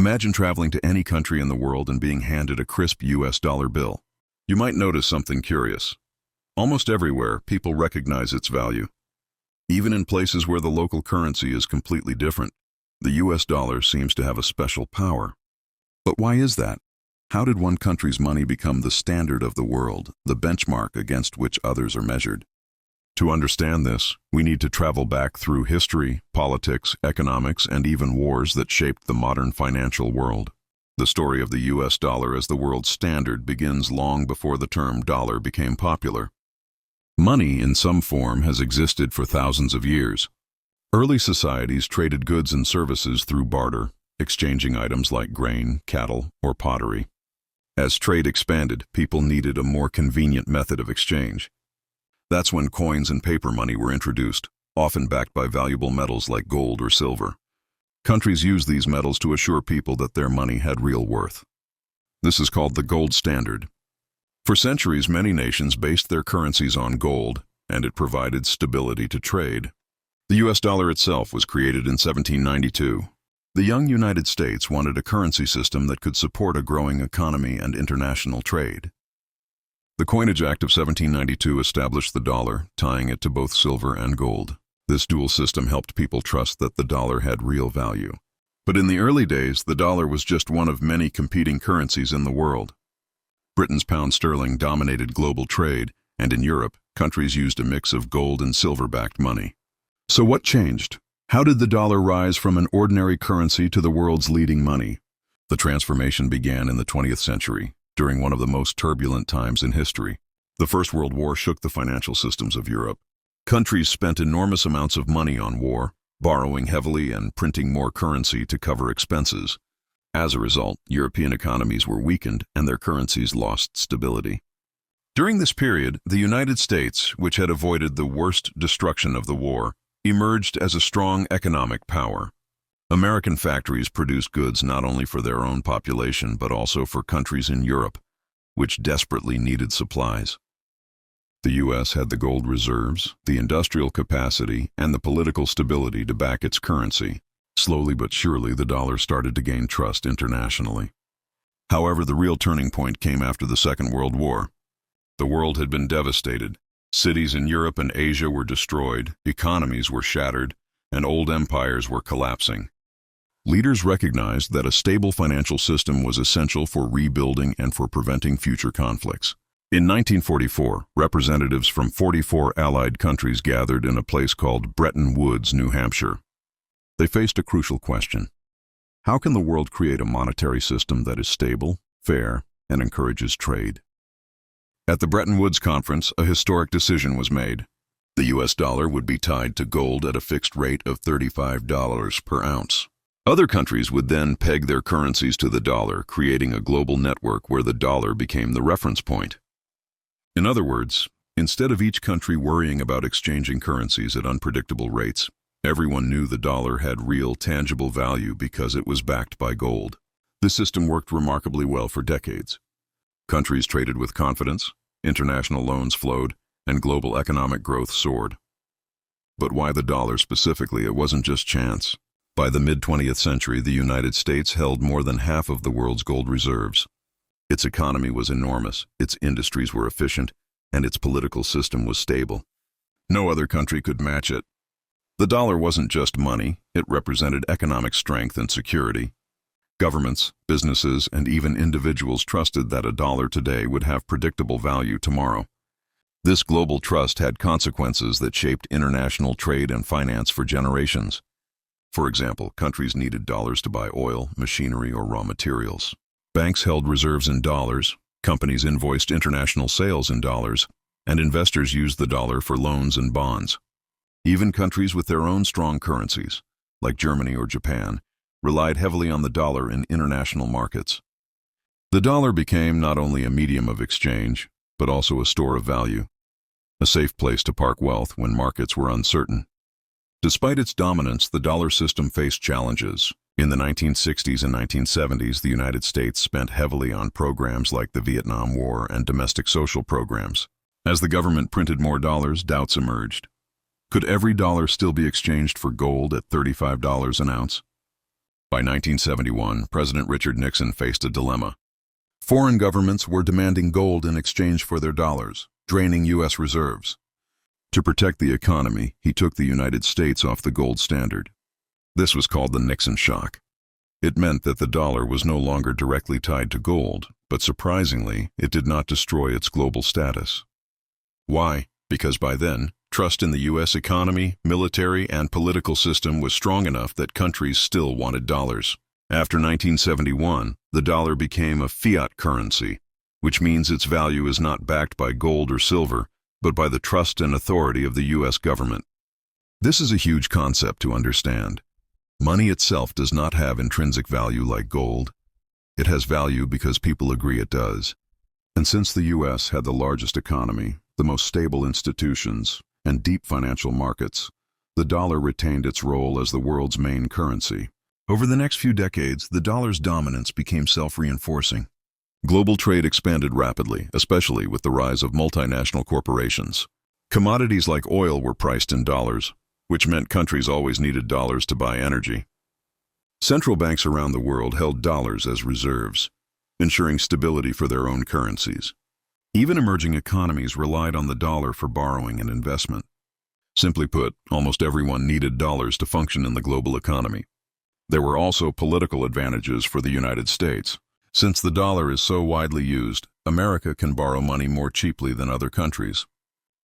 Imagine traveling to any country in the world and being handed a crisp US dollar bill. You might notice something curious. Almost everywhere, people recognize its value. Even in places where the local currency is completely different, the US dollar seems to have a special power. But why is that? How did one country's money become the standard of the world, the benchmark against which others are measured? To understand this, we need to travel back through history, politics, economics, and even wars that shaped the modern financial world. The story of the US dollar as the world's standard begins long before the term dollar became popular. Money in some form has existed for thousands of years. Early societies traded goods and services through barter, exchanging items like grain, cattle, or pottery. As trade expanded, people needed a more convenient method of exchange. That's when coins and paper money were introduced, often backed by valuable metals like gold or silver. Countries used these metals to assure people that their money had real worth. This is called the gold standard. For centuries, many nations based their currencies on gold, and it provided stability to trade. The US dollar itself was created in 1792. The young United States wanted a currency system that could support a growing economy and international trade. The Coinage Act of 1792 established the dollar, tying it to both silver and gold. This dual system helped people trust that the dollar had real value. But in the early days, the dollar was just one of many competing currencies in the world. Britain's pound sterling dominated global trade, and in Europe, countries used a mix of gold and silver-backed money. So what changed? How did the dollar rise from an ordinary currency to the world's leading money? The transformation began in the 20th century, during one of the most turbulent times in history. The First World War shook the financial systems of Europe. Countries spent enormous amounts of money on war, borrowing heavily and printing more currency to cover expenses. As a result, European economies were weakened and their currencies lost stability. During this period, the United States, which had avoided the worst destruction of the war, emerged as a strong economic power. American factories produced goods not only for their own population but also for countries in Europe, which desperately needed supplies. The U.S. had the gold reserves, the industrial capacity, and the political stability to back its currency. Slowly but surely, the dollar started to gain trust internationally. However, the real turning point came after the Second World War. The world had been devastated. Cities in Europe and Asia were destroyed, economies were shattered, and old empires were collapsing. Leaders recognized that a stable financial system was essential for rebuilding and for preventing future conflicts. In 1944, representatives from 44 Allied countries gathered in a place called Bretton Woods, New Hampshire. They faced a crucial question. How can the world create a monetary system that is stable, fair, and encourages trade? At the Bretton Woods Conference, a historic decision was made. The US dollar would be tied to gold at a fixed rate of $35 per ounce. Other countries would then peg their currencies to the dollar, creating a global network where the dollar became the reference point. In other words, instead of each country worrying about exchanging currencies at unpredictable rates, everyone knew the dollar had real, tangible value because it was backed by gold. This system worked remarkably well for decades. Countries traded with confidence, international loans flowed, and global economic growth soared. But why the dollar specifically? It wasn't just chance. By the mid-20th century, the United States held more than half of the world's gold reserves. Its economy was enormous, its industries were efficient, and its political system was stable. No other country could match it. The dollar wasn't just money, it represented economic strength and security. Governments, businesses, and even individuals trusted that a dollar today would have predictable value tomorrow. This global trust had consequences that shaped international trade and finance for generations. For example, countries needed dollars to buy oil, machinery, or raw materials. Banks held reserves in dollars, companies invoiced international sales in dollars, and investors used the dollar for loans and bonds. Even countries with their own strong currencies, like Germany or Japan, relied heavily on the dollar in international markets. The dollar became not only a medium of exchange, but also a store of value, a safe place to park wealth when markets were uncertain. Despite its dominance, the dollar system faced challenges. In the 1960s and 1970s, the United States spent heavily on programs like the Vietnam War and domestic social programs. As the government printed more dollars, doubts emerged. Could every dollar still be exchanged for gold at $35 an ounce? By 1971, President Richard Nixon faced a dilemma. Foreign governments were demanding gold in exchange for their dollars, draining U.S. reserves. To protect the economy, he took the United States off the gold standard. This was called the Nixon shock. It meant that the dollar was no longer directly tied to gold, but surprisingly, it did not destroy its global status. Why? Because by then, trust in the U.S. economy, military, and political system was strong enough that countries still wanted dollars. After 1971, the dollar became a fiat currency, which means its value is not backed by gold or silver, but by the trust and authority of the U.S. government. This is a huge concept to understand. Money itself does not have intrinsic value like gold. It has value because people agree it does. And since the U.S. had the largest economy, the most stable institutions, and deep financial markets, the dollar retained its role as the world's main currency. Over the next few decades, the dollar's dominance became self-reinforcing. Global trade expanded rapidly, especially with the rise of multinational corporations. Commodities like oil were priced in dollars, which meant countries always needed dollars to buy energy. Central banks around the world held dollars as reserves, ensuring stability for their own currencies. Even emerging economies relied on the dollar for borrowing and investment. Simply put, almost everyone needed dollars to function in the global economy. There were also political advantages for the United States. Since the dollar is so widely used, America can borrow money more cheaply than other countries.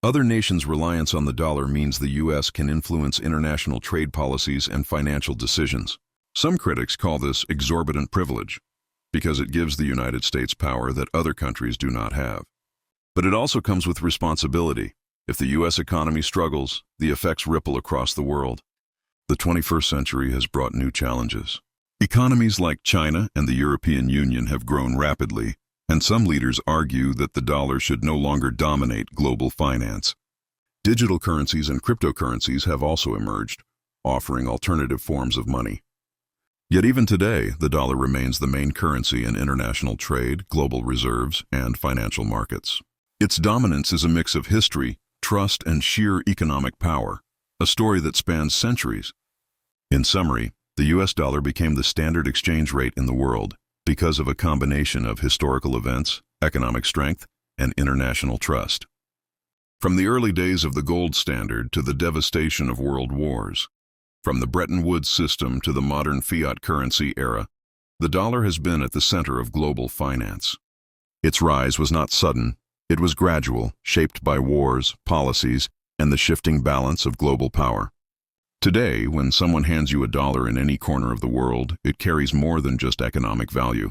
Other nations' reliance on the dollar means the U.S. can influence international trade policies and financial decisions. Some critics call this exorbitant privilege, because it gives the United States power that other countries do not have. But it also comes with responsibility. If the U.S. economy struggles, the effects ripple across the world. The 21st century has brought new challenges. Economies like China and the European Union have grown rapidly, and some leaders argue that the dollar should no longer dominate global finance. Digital currencies and cryptocurrencies have also emerged, offering alternative forms of money. Yet even today, the dollar remains the main currency in international trade, global reserves, and financial markets. Its dominance is a mix of history, trust, and sheer economic power, a story that spans centuries. In summary, the U.S. dollar became the standard exchange rate in the world because of a combination of historical events, economic strength, and international trust. From the early days of the gold standard to the devastation of world wars, from the Bretton Woods system to the modern fiat currency era, the dollar has been at the center of global finance. Its rise was not sudden, it was gradual, shaped by wars, policies, and the shifting balance of global power. Today, when someone hands you a dollar in any corner of the world, it carries more than just economic value.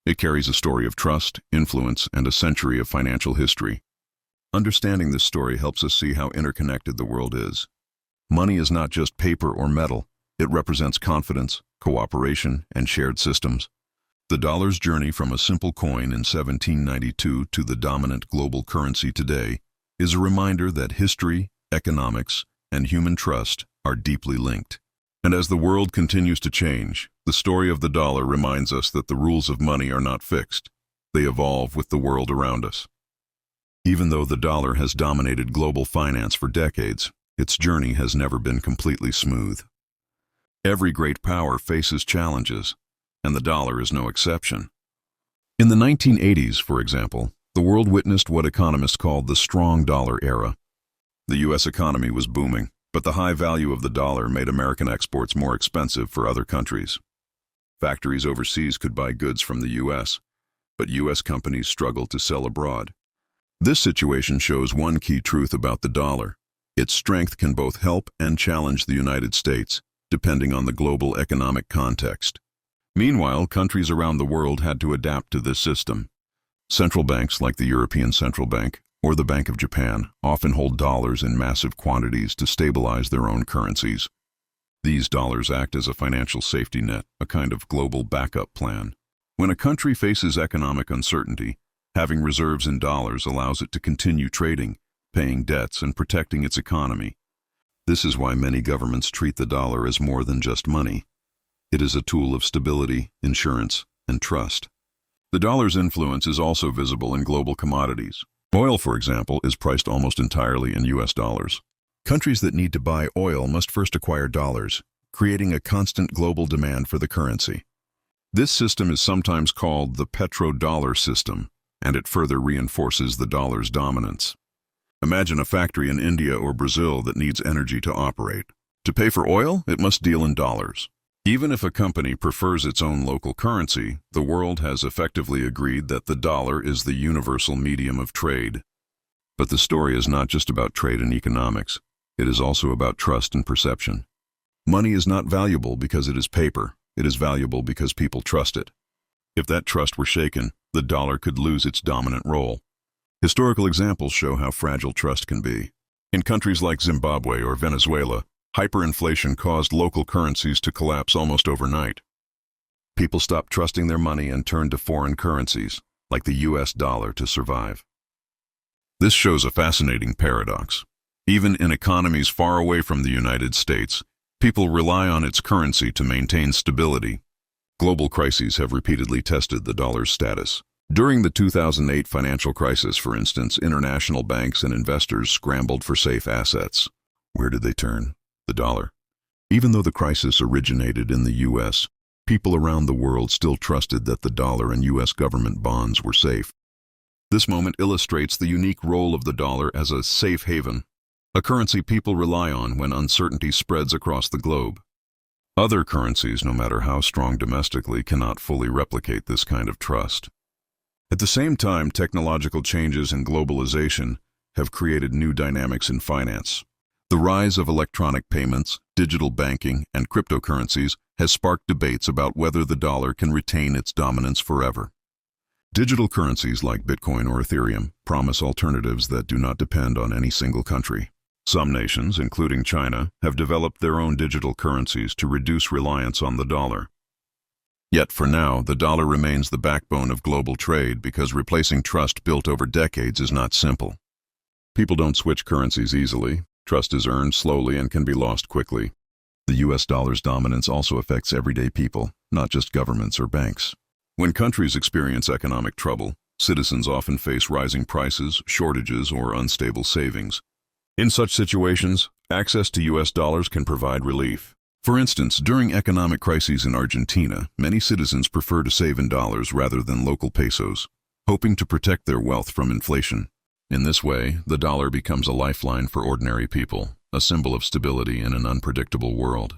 It carries a story of trust, influence, and a century of financial history. Understanding this story helps us see how interconnected the world is. Money is not just paper or metal. It represents confidence, cooperation, and shared systems. The dollar's journey from a simple coin in 1792 to the dominant global currency today is a reminder that history, economics, and human trust are deeply linked. And as the world continues to change, the story of the dollar reminds us that the rules of money are not fixed. They evolve with the world around us. Even though the dollar has dominated global finance for decades, its journey has never been completely smooth. Every great power faces challenges, and the dollar is no exception. In the 1980s, for example, the world witnessed what economists called the strong dollar era. The U.S. economy was booming, but the high value of the dollar made American exports more expensive for other countries. Factories overseas could buy goods from the U.S., but U.S. companies struggled to sell abroad. This situation shows one key truth about the dollar. Its strength can both help and challenge the United States, depending on the global economic context. Meanwhile, countries around the world had to adapt to this system. Central banks like the European Central Bank or the Bank of Japan often hold dollars in massive quantities to stabilize their own currencies. These dollars act as a financial safety net, a kind of global backup plan. When a country faces economic uncertainty, having reserves in dollars allows it to continue trading, paying debts, and protecting its economy. This is why many governments treat the dollar as more than just money. It is a tool of stability, insurance, and trust. The dollar's influence is also visible in global commodities. Oil, for example, is priced almost entirely in U.S. dollars. Countries that need to buy oil must first acquire dollars, creating a constant global demand for the currency. This system is sometimes called the petrodollar system, and it further reinforces the dollar's dominance. Imagine a factory in India or Brazil that needs energy to operate. To pay for oil, it must deal in dollars. Even if a company prefers its own local currency, the world has effectively agreed that the dollar is the universal medium of trade. But the story is not just about trade and economics. It is also about trust and perception. Money is not valuable because it is paper. It is valuable because people trust it. If that trust were shaken, the dollar could lose its dominant role. Historical examples show how fragile trust can be. In countries like Zimbabwe or Venezuela, hyperinflation caused local currencies to collapse almost overnight. People stopped trusting their money and turned to foreign currencies, like the US dollar, to survive. This shows a fascinating paradox. Even in economies far away from the United States, people rely on its currency to maintain stability. Global crises have repeatedly tested the dollar's status. During the 2008 financial crisis, for instance, international banks and investors scrambled for safe assets. Where did they turn? The dollar. Even though the crisis originated in the U.S., people around the world still trusted that the dollar and U.S. government bonds were safe. This moment illustrates the unique role of the dollar as a safe haven, a currency people rely on when uncertainty spreads across the globe. Other currencies, no matter how strong domestically, cannot fully replicate this kind of trust. At the same time, technological changes and globalization have created new dynamics in finance. The rise of electronic payments, digital banking, and cryptocurrencies has sparked debates about whether the dollar can retain its dominance forever. Digital currencies like Bitcoin or Ethereum promise alternatives that do not depend on any single country. Some nations, including China, have developed their own digital currencies to reduce reliance on the dollar. Yet for now, the dollar remains the backbone of global trade because replacing trust built over decades is not simple. People don't switch currencies easily. Trust is earned slowly and can be lost quickly. The US dollar's dominance also affects everyday people, not just governments or banks. When countries experience economic trouble, citizens often face rising prices, shortages, or unstable savings. In such situations, access to US dollars can provide relief. For instance, during economic crises in Argentina, many citizens prefer to save in dollars rather than local pesos, hoping to protect their wealth from inflation. In this way, the dollar becomes a lifeline for ordinary people, a symbol of stability in an unpredictable world.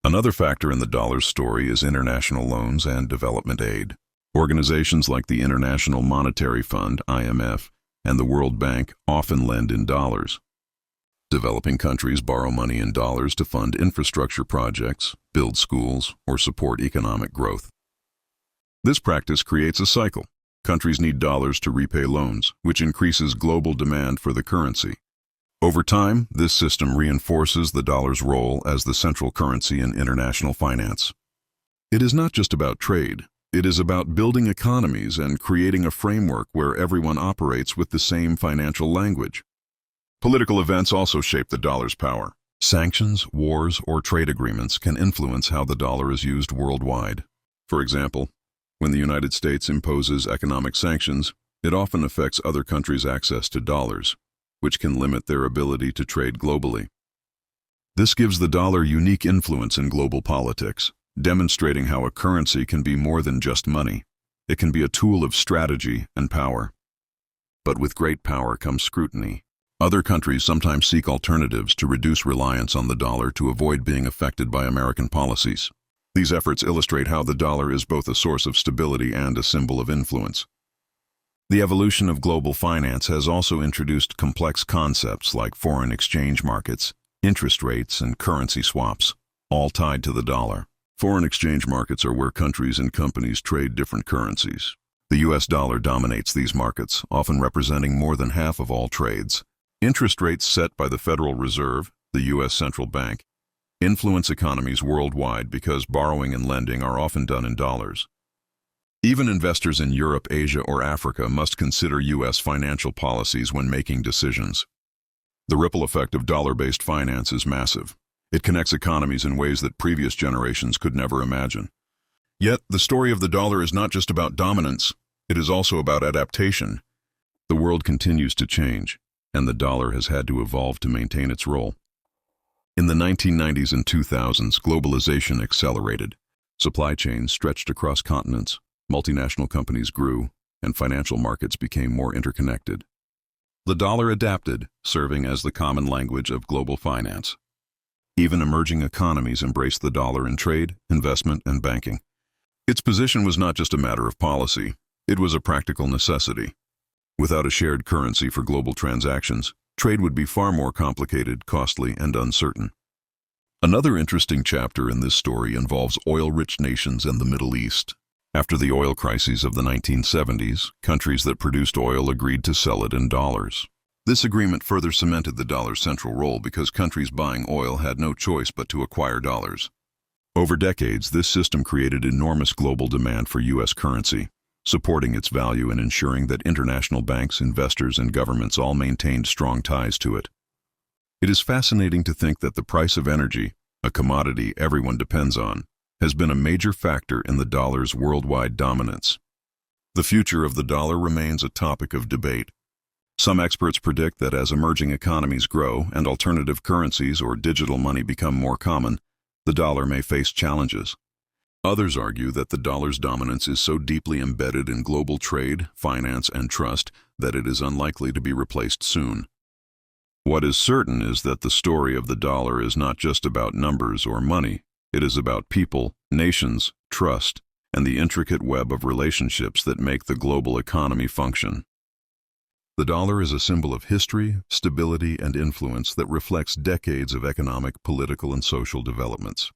Another factor in the dollar's story is international loans and development aid. Organizations like the International Monetary Fund, IMF, and the World Bank often lend in dollars. Developing countries borrow money in dollars to fund infrastructure projects, build schools, or support economic growth. This practice creates a cycle. Countries need dollars to repay loans, which increases global demand for the currency. Over time, this system reinforces the dollar's role as the central currency in international finance. It is not just about trade. It is about building economies and creating a framework where everyone operates with the same financial language. Political events also shape the dollar's power. Sanctions, wars, or trade agreements can influence how the dollar is used worldwide. For example, when the United States imposes economic sanctions, it often affects other countries' access to dollars, which can limit their ability to trade globally. This gives the dollar unique influence in global politics, demonstrating how a currency can be more than just money. It can be a tool of strategy and power. But with great power comes scrutiny. Other countries sometimes seek alternatives to reduce reliance on the dollar to avoid being affected by American policies. These efforts illustrate how the dollar is both a source of stability and a symbol of influence. The evolution of global finance has also introduced complex concepts like foreign exchange markets, interest rates, and currency swaps, all tied to the dollar. Foreign exchange markets are where countries and companies trade different currencies. The US dollar dominates these markets, often representing more than half of all trades. Interest rates set by the Federal Reserve, the U.S. Central Bank, influence economies worldwide because borrowing and lending are often done in dollars. Even investors in Europe, Asia, or Africa must consider U.S. financial policies when making decisions. The ripple effect of dollar-based finance is massive. It connects economies in ways that previous generations could never imagine. Yet, the story of the dollar is not just about dominance, it is also about adaptation. The world continues to change, and the dollar has had to evolve to maintain its role. In the 1990s and 2000s, globalization accelerated. Supply chains stretched across continents, multinational companies grew, and financial markets became more interconnected. The dollar adapted, serving as the common language of global finance. Even emerging economies embraced the dollar in trade, investment, and banking. Its position was not just a matter of policy, it was a practical necessity. Without a shared currency for global transactions, trade would be far more complicated, costly, and uncertain. Another interesting chapter in this story involves oil-rich nations and the Middle East. After the oil crises of the 1970s, countries that produced oil agreed to sell it in dollars. This agreement further cemented the dollar's central role because countries buying oil had no choice but to acquire dollars. Over decades, this system created enormous global demand for U.S. currency, supporting its value and ensuring that international banks, investors, and governments all maintained strong ties to it. It is fascinating to think that the price of energy, a commodity everyone depends on, has been a major factor in the dollar's worldwide dominance. The future of the dollar remains a topic of debate. Some experts predict that as emerging economies grow and alternative currencies or digital money become more common, the dollar may face challenges. Others argue that the dollar's dominance is so deeply embedded in global trade, finance, and trust that it is unlikely to be replaced soon. What is certain is that the story of the dollar is not just about numbers or money. It is about people, nations, trust, and the intricate web of relationships that make the global economy function. The dollar is a symbol of history, stability, and influence that reflects decades of economic, political, and social developments.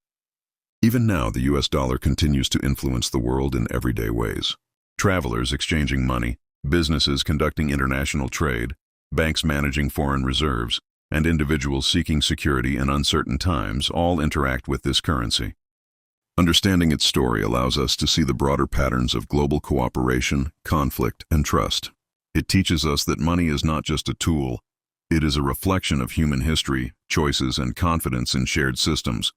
Even now, the U.S. dollar continues to influence the world in everyday ways. Travelers exchanging money, businesses conducting international trade, banks managing foreign reserves, and individuals seeking security in uncertain times all interact with this currency. Understanding its story allows us to see the broader patterns of global cooperation, conflict, and trust. It teaches us that money is not just a tool, it is a reflection of human history, choices, and confidence in shared systems.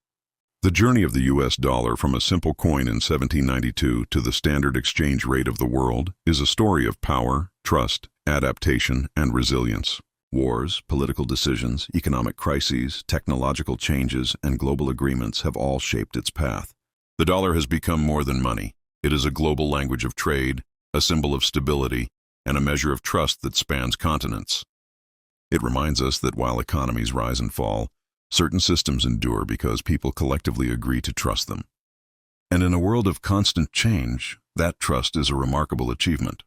The journey of the U.S. dollar from a simple coin in 1792 to the standard exchange rate of the world is a story of power, trust, adaptation, and resilience. Wars, political decisions, economic crises, technological changes, and global agreements have all shaped its path. The dollar has become more than money. It is a global language of trade, a symbol of stability, and a measure of trust that spans continents. It reminds us that while economies rise and fall, certain systems endure because people collectively agree to trust them. And in a world of constant change, that trust is a remarkable achievement.